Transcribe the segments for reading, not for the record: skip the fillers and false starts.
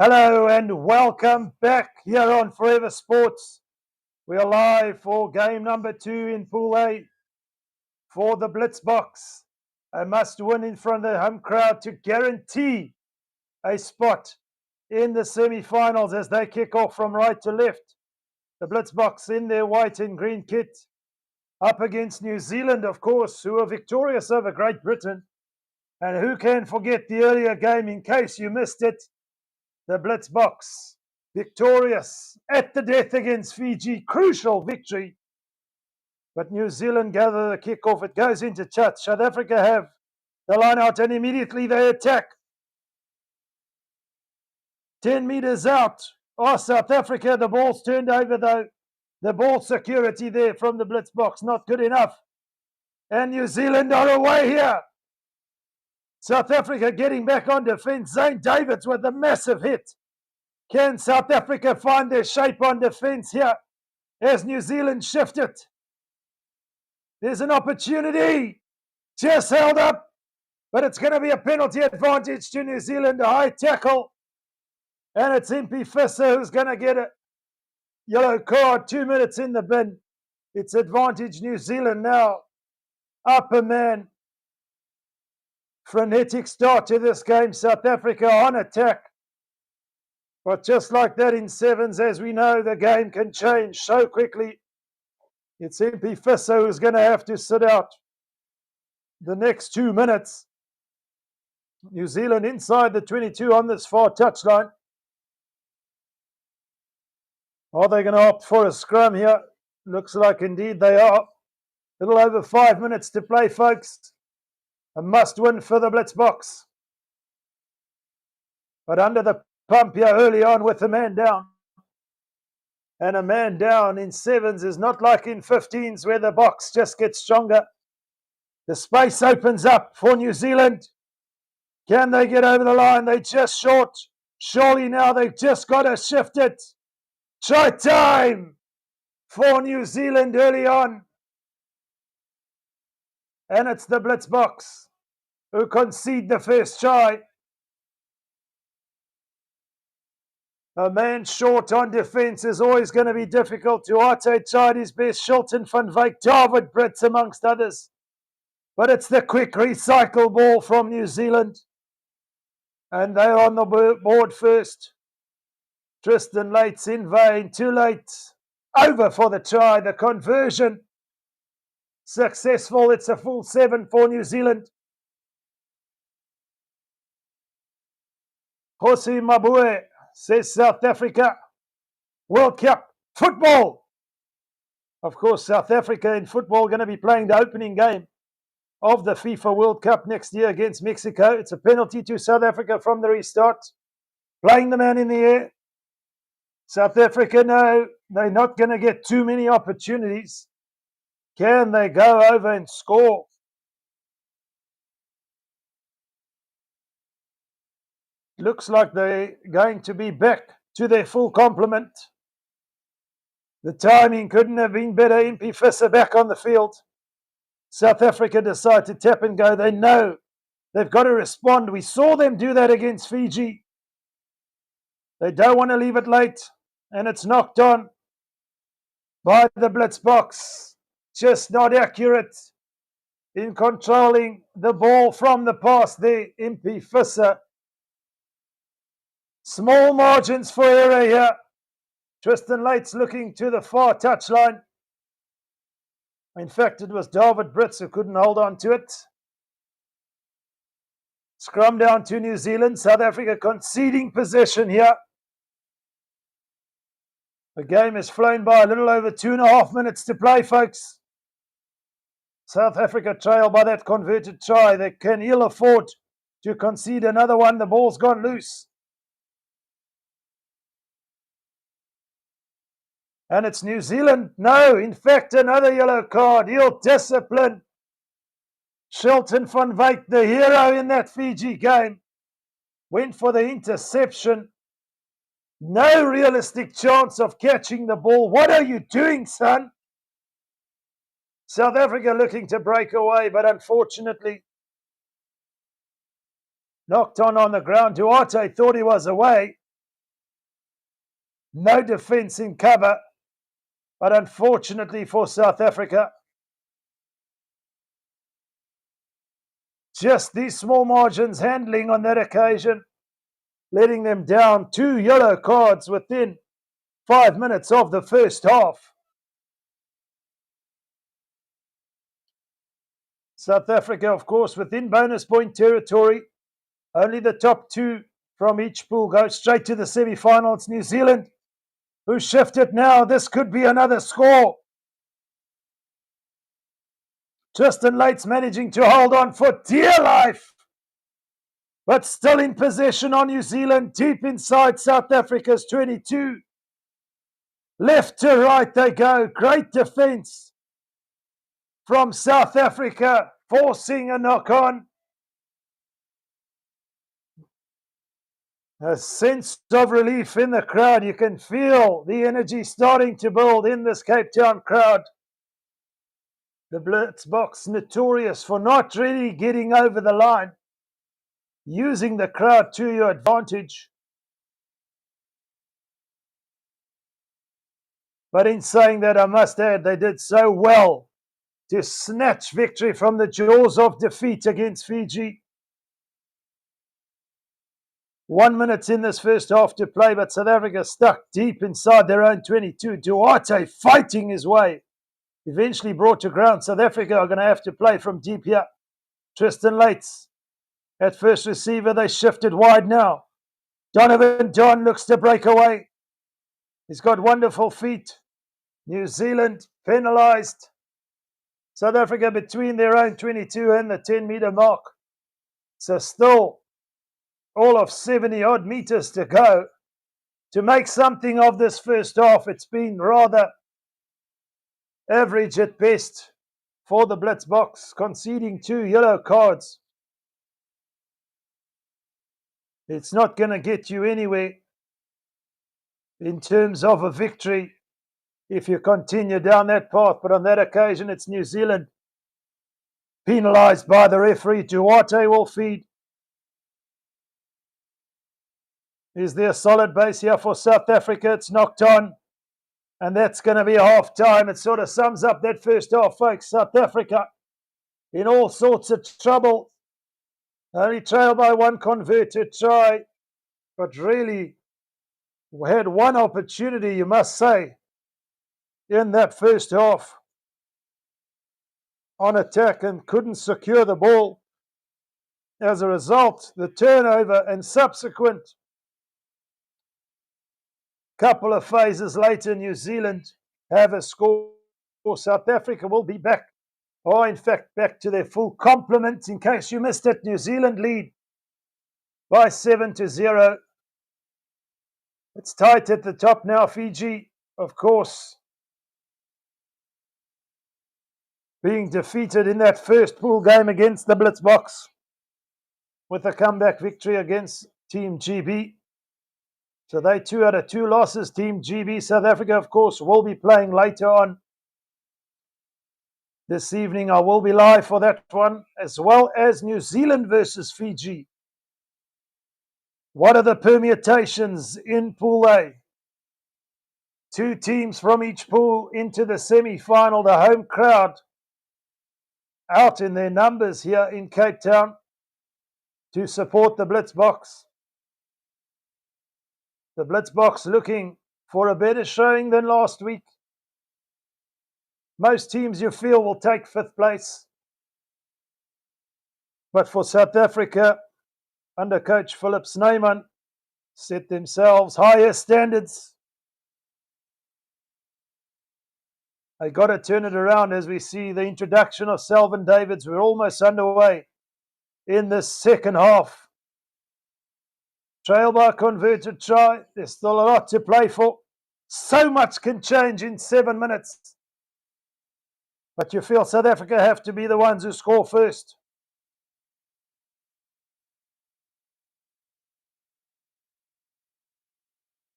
Hello and welcome back here on Forever Sports. We are live for game number 2 in Pool A for the Blitzbokke. A must win in front of the home crowd to guarantee a spot in the semi-finals as they kick off from right to left. The Blitzbokke in their white and green kit up against New Zealand, of course, who are victorious over Great Britain. And who can forget the earlier game in case you missed it? The Blitzbokke victorious at the death against Fiji. Crucial victory. But New Zealand gather the kickoff. It goes into touch. South Africa have the line out and immediately they attack. 10 meters out. South Africa. The ball's turned over though. The ball security there from the Blitzbokke. Not good enough. And New Zealand are away here. South Africa getting back on defense. Zane Davids with a massive hit. Can South Africa find their shape on defense here as New Zealand shift it? There's an opportunity. Just held up. But it's going to be a penalty advantage to New Zealand. A high tackle. And it's Impie Visser who's going to get a yellow card. 2 minutes in the bin. It's advantage New Zealand now. Upper man. Frenetic start to this game. South Africa on attack. But just like that in sevens, as we know, the game can change so quickly. It's Impie Visser who's going to have to sit out the next 2 minutes. New Zealand inside the 22 on this far touchline. Are they going to opt for a scrum here? Looks like indeed they are. A little over 5 minutes to play, folks. A must win for the Blitzbokke. But under the pump here early on with a man down. And a man down in sevens is not like in 15s where the box just gets stronger. The space opens up for New Zealand. Can they get over the line? They just short. Surely now they've just got to shift it. Try time for New Zealand early on. And it's the Blitzbokke who concede the first try. A man short on defence is always going to be difficult. Duarte tried his best. Shilton van Wyk, David Brits amongst others. But it's the quick recycle ball from New Zealand. And they're on the board first. Tristan Late's in vain. Too late. Over for the try. The conversion. Successful. It's a full 7 for New Zealand. Hosi Mabue says South Africa. World Cup football. Of course, South Africa in football are going to be playing the opening game of the FIFA World Cup next year against Mexico. It's a penalty to South Africa from the restart. Playing the man in the air. South Africa, no, they're not going to get too many opportunities. Can they go over and score? Looks like they're going to be back to their full complement. The timing couldn't have been better. Impie Visser back on the field. South Africa decide to tap and go. They know they've got to respond. We saw them do that against Fiji. They don't want to leave it late. And it's knocked on by the Blitzbokke. Just not accurate in controlling the ball from the pass there. Impie Visser. Small margins for error here. Tristan Late's looking to the far touchline. In fact, it was David Brits who couldn't hold on to it. Scrum down to New Zealand. South Africa conceding possession here. The game has flown by. A little over 2.5 minutes to play, folks. South Africa trail by that converted try. They can ill afford to concede another one. The ball's gone loose. And it's New Zealand. No, in fact, another yellow card. Ill discipline. Shilton van Wyk, the hero in that Fiji game, went for the interception. No realistic chance of catching the ball. What are you doing, son? South Africa looking to break away, but unfortunately knocked on the ground. Duarte thought he was away. No defence in cover, but unfortunately for South Africa, just these small margins handling on that occasion, letting them down 2 yellow cards within 5 minutes of the first half. South Africa, of course, within bonus point territory. Only the top 2 from each pool go straight to the semi-final. It's New Zealand who shifted now. This could be another score. Tristan Lates managing to hold on for dear life, but still in possession on New Zealand, deep inside South Africa's 22. Left to right they go. Great defence from South Africa, forcing a knock-on. A sense of relief in the crowd. You can feel the energy starting to build in this Cape Town crowd. The Blitzbokke notorious for not really getting over the line, using the crowd to your advantage. But in saying that, I must add, they did so well to snatch victory from the jaws of defeat against Fiji. 1 minute in this first half to play, but South Africa stuck deep inside their own 22. Duarte fighting his way, eventually brought to ground. South Africa are going to have to play from deep here. Tristan Lates at first receiver. They shifted wide now. Donovan Don looks to break away. He's got wonderful feet. New Zealand penalised. South Africa between their own 22 and the 10-metre mark. So still all of 70-odd metres to go to make something of this first half. It's been rather average at best for the Blitzbokke, conceding 2 yellow cards. It's not going to get you anywhere in terms of a victory if you continue down that path. But on that occasion, it's New Zealand penalised by the referee. Duarte will feed. Is there a solid base here for South Africa? It's knocked on. And that's going to be a half time. It sort of sums up that first half, folks. South Africa in all sorts of trouble. Only trailed by 1 converted try. But really, we had one opportunity, you must say, in that first half on attack and couldn't secure the ball. As a result, the turnover and subsequent couple of phases later, New Zealand have a score. South Africa will be back, or in fact back to their full complement. In case you missed it, New Zealand lead by 7-0. It's tight at the top now. Fiji, of course, being defeated in that first pool game against the Blitzbokke with a comeback victory against Team GB. So they 2 out of 2 losses. Team GB, South Africa, of course, will be playing later on this evening. I will be live for that one, as well as New Zealand versus Fiji. What are the permutations in Pool A? 2 teams from each pool into the semi-final. The home crowd out in their numbers here in Cape Town to support the Blitzbokke. The Blitzbokke looking for a better showing than last week. Most teams you feel will take 5th place. But for South Africa, under coach Philip Snyman, set themselves higher standards. They got to turn it around as we see the introduction of Selvin Davids. We're almost underway in this second half. Trail by converted try. There's still a lot to play for. So much can change in 7 minutes. But you feel South Africa have to be the ones who score first.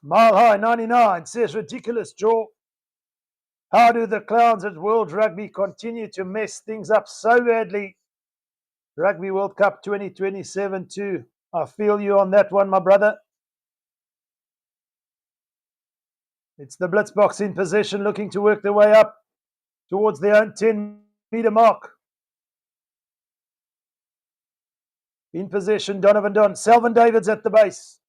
Mile High 99 says ridiculous draw. How do the clowns at World Rugby continue to mess things up so badly? Rugby World Cup 2027 too. I feel you on that one, my brother. It's the Blitzbokke in position, looking to work their way up towards their own 10-meter mark. In position, Donovan Don. Selvin Davids at the base.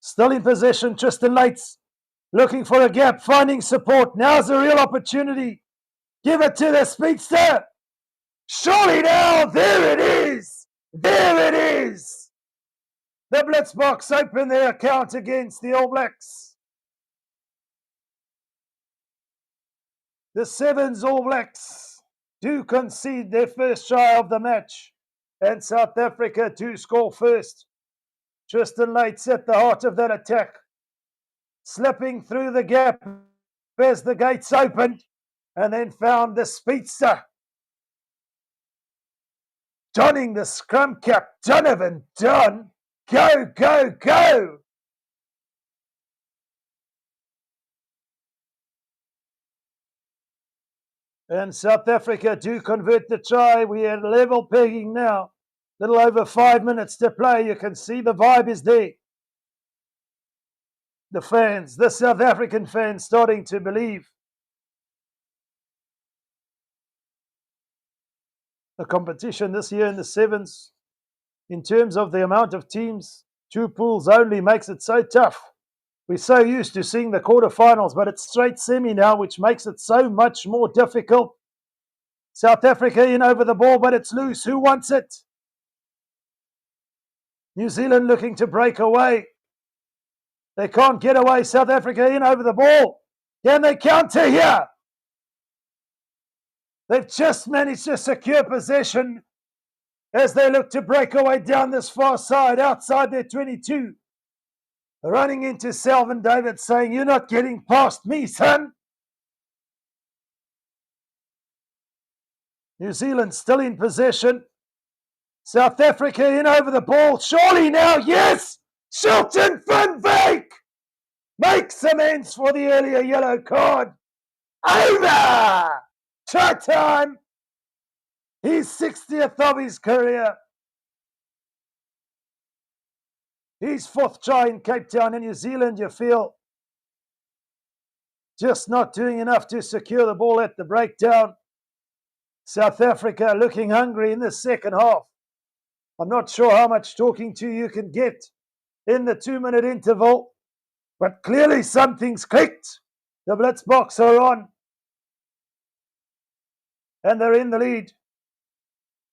Still in possession, Tristan Lates. Looking for a gap, finding support. Now's a real opportunity. Give it to the speedster. Surely now, there it is. There it is. The Blitzbokke open their account against the All Blacks. The Sevens All Blacks do concede their first try of the match, and South Africa do score first. Tristan Lates at the heart of that attack, slipping through the gap as the gates opened, and then found the speedster. Donning the scrum cap, Donovan Don. Go, go, go! And South Africa do convert the try. We are level pegging now. Little over 5 minutes to play. You can see the vibe is there. The fans, the South African fans, starting to believe. The competition this year in the sevens, in terms of the amount of teams, 2 pools only, makes it so tough. We're so used to seeing the quarterfinals, but it's straight semi now, which makes it so much more difficult. South Africa in over the ball, but it's loose. Who wants it? New Zealand looking to break away. They can't get away. South Africa in over the ball. Can they counter here? They've just managed to secure possession as they look to break away down this far side, outside their 22. Running into Selvin Davids saying, "You're not getting past me, son." New Zealand still in possession. South Africa in over the ball. Surely now, yes! Shilton van Wyk makes amends for the earlier yellow card. Over! Try time. His 60th of his career. His 4th try in Cape Town. In New Zealand, you feel just not doing enough to secure the ball at the breakdown. South Africa looking hungry in the second half. I'm not sure how much talking to you can get in the 2-minute interval, but clearly something's clicked. The Blitzbokke are on, and they're in the lead.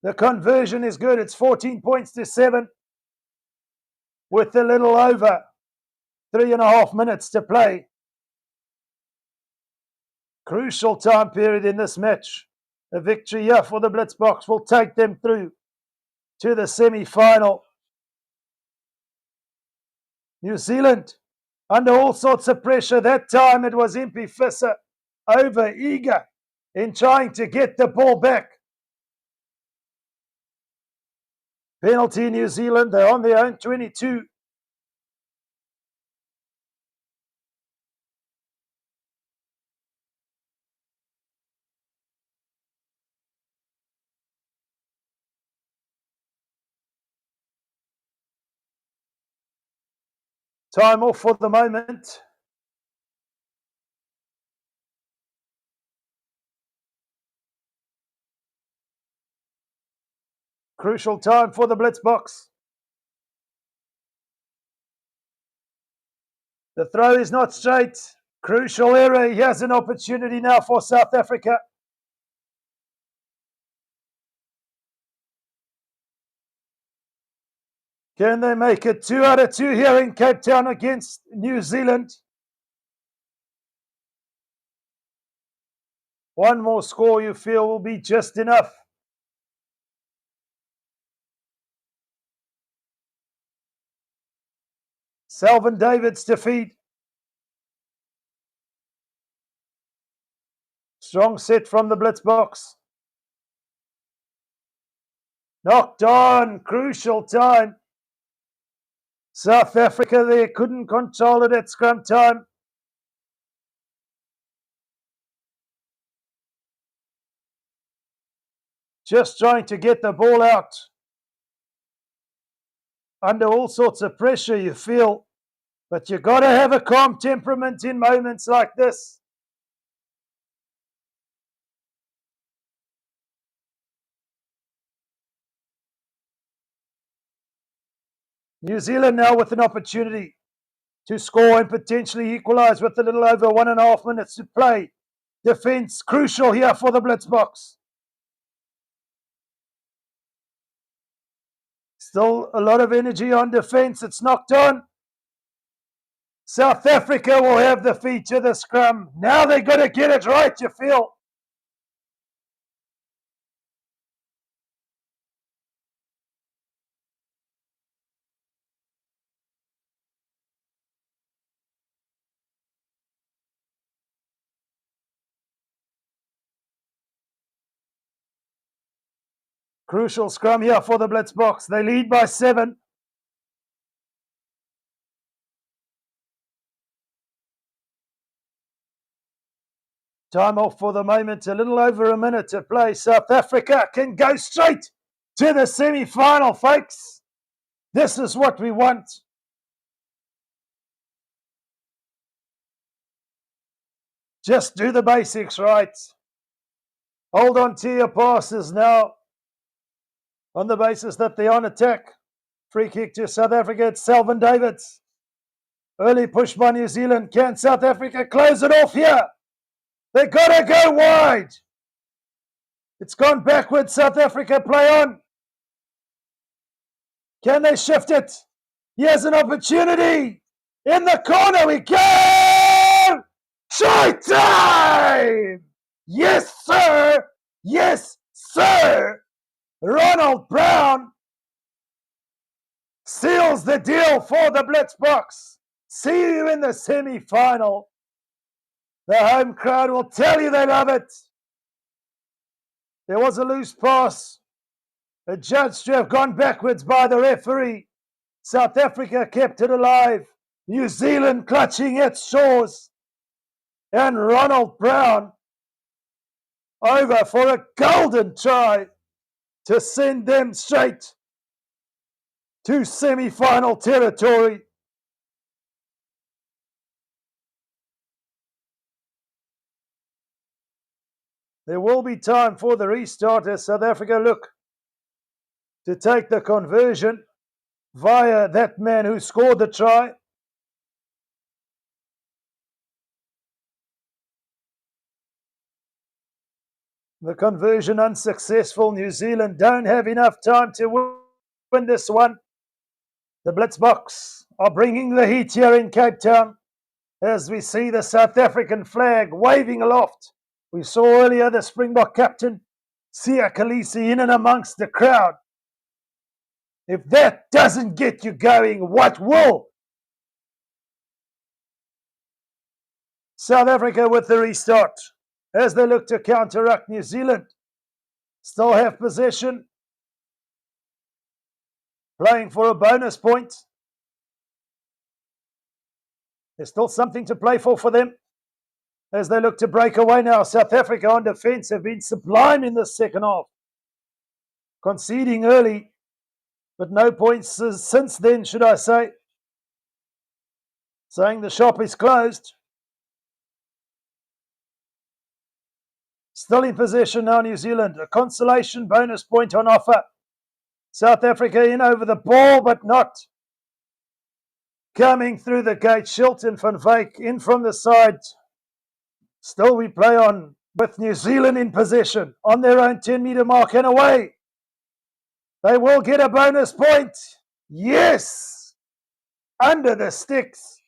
The conversion is good. It's 14 points to 7 with a little over 3.5 minutes to play. Crucial time period in this match. A victory here for the Blitzbokke will take them through to the semi-final. New Zealand under all sorts of pressure. That time it was Impy Visser over eager in trying to get the ball back. Penalty New Zealand. They're on their own 22. Time off for the moment. Crucial time for the Blitzbokke. The throw is not straight. Crucial error. He has an opportunity now for South Africa. Can they make it 2 out of 2 here in Cape Town against New Zealand? One more score you feel will be just enough. Selvin Davids defeat. Strong set from the Blitzbokke. Knocked on. Crucial time. South Africa there couldn't control it at scrum time. Just trying to get the ball out. under all sorts of pressure, you feel. But you got to have a calm temperament in moments like this. New Zealand now with an opportunity to score and potentially equalise with a little over 1.5 minutes to play. Defence crucial here for the Blitzbokke. Still a lot of energy on defence. It's knocked on. South Africa will have the feature, the scrum. Now they've got to get it right, you feel. Crucial scrum here for the Blitzbokke. They lead by 7. Time off for the moment, a little over a minute to play. South Africa can go straight to the semi-final, folks. This is what we want. Just do the basics right. Hold on to your passes now on the basis that they're on attack. Free kick to South Africa. It's Selvin Davids. Early push by New Zealand. Can South Africa close it off here? They've got to go wide. It's gone backwards. South Africa play on. Can they shift it? Here's an opportunity. In the corner we go. Try time. Yes, sir. Yes, sir. Ronald Brown seals the deal for the Blitzbokke. See you in the semi-final. The home crowd will tell you they love it. There was a loose pass, adjudged to have gone backwards by the referee. South Africa kept it alive. New Zealand clutching its shores. And Ronald Brown over for a golden try to send them straight to semi-final territory. There will be time for the restart as South Africa look to take the conversion via that man who scored the try. The conversion unsuccessful. New Zealand don't have enough time to win this one. The Blitzbokke are bringing the heat here in Cape Town as we see the South African flag waving aloft. We saw earlier the Springbok captain, Siya Kolisi, in and amongst the crowd. If that doesn't get you going, what will? South Africa with the restart as they look to counteract New Zealand. Still have possession. Playing for a bonus point. There's still something to play for them as they look to break away now. South Africa on defence have been sublime in the second half. Conceding early, but no points since then, should I say. Saying the shop is closed. Still in possession now, New Zealand. A consolation bonus point on offer. South Africa in over the ball, but not coming through the gate. Shilton van Wyk in from the side. Still we play on with New Zealand in possession on their own 10-metre mark and away. They will get a bonus point. Yes! Under the sticks.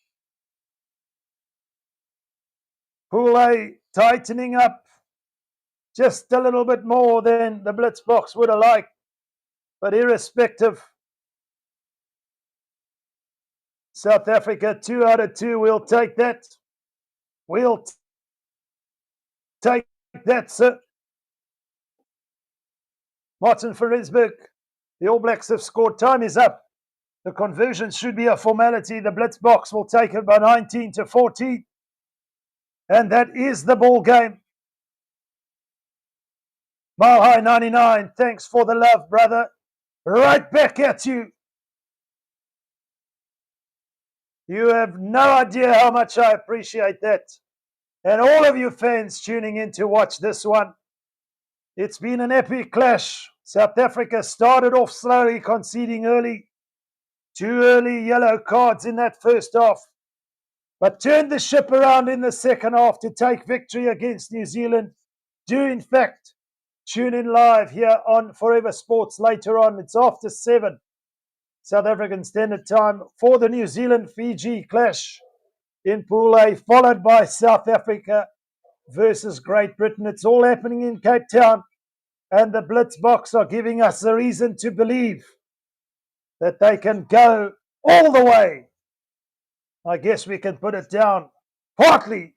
Pool A tightening up just a little bit more than the Blitzbokke would have liked. But irrespective, South Africa 2 out of 2. We'll take that. We'll take that, sir. Martin van Rensburg. The All Blacks have scored. Time is up. The conversion should be a formality. The Blitzbokke will take it by 19-14. And that is the ball game. Mile High 99, thanks for the love, brother. Right back at you. You have no idea how much I appreciate that. And all of you fans tuning in to watch this one. It's been an epic clash. South Africa started off slowly, conceding early. 2 early yellow cards in that first half, but turned the ship around in the second half to take victory against New Zealand. Do in fact tune in live here on Forever Sports later on. It's after 7 South African Standard Time for the New Zealand-Fiji clash in Pool A, followed by South Africa versus Great Britain. It's all happening in Cape Town, and the Blitzbokke are giving us a reason to believe that they can go all the way. I guess we can put it down partly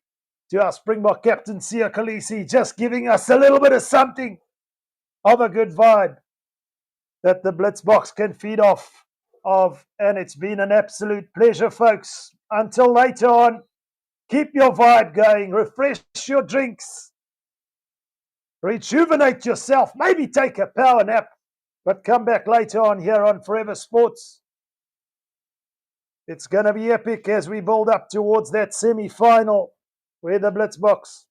to our Springbok captain, Siya Kolisi, just giving us a little bit of something of a good vibe that the Blitzbokke can feed off of. And it's been an absolute pleasure, folks. Until later on, keep your vibe going, refresh your drinks, rejuvenate yourself, maybe take a power nap, but come back later on here on Forever Sports. It's going to be epic as we build up towards that semi-final where the Blitzbokke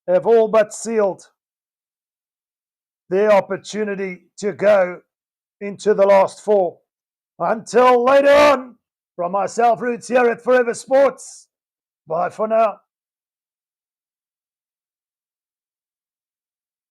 have all but sealed their opportunity to go into the last 4. Until later on, from myself, Ruudz, here at Forever Sports. Bye for now.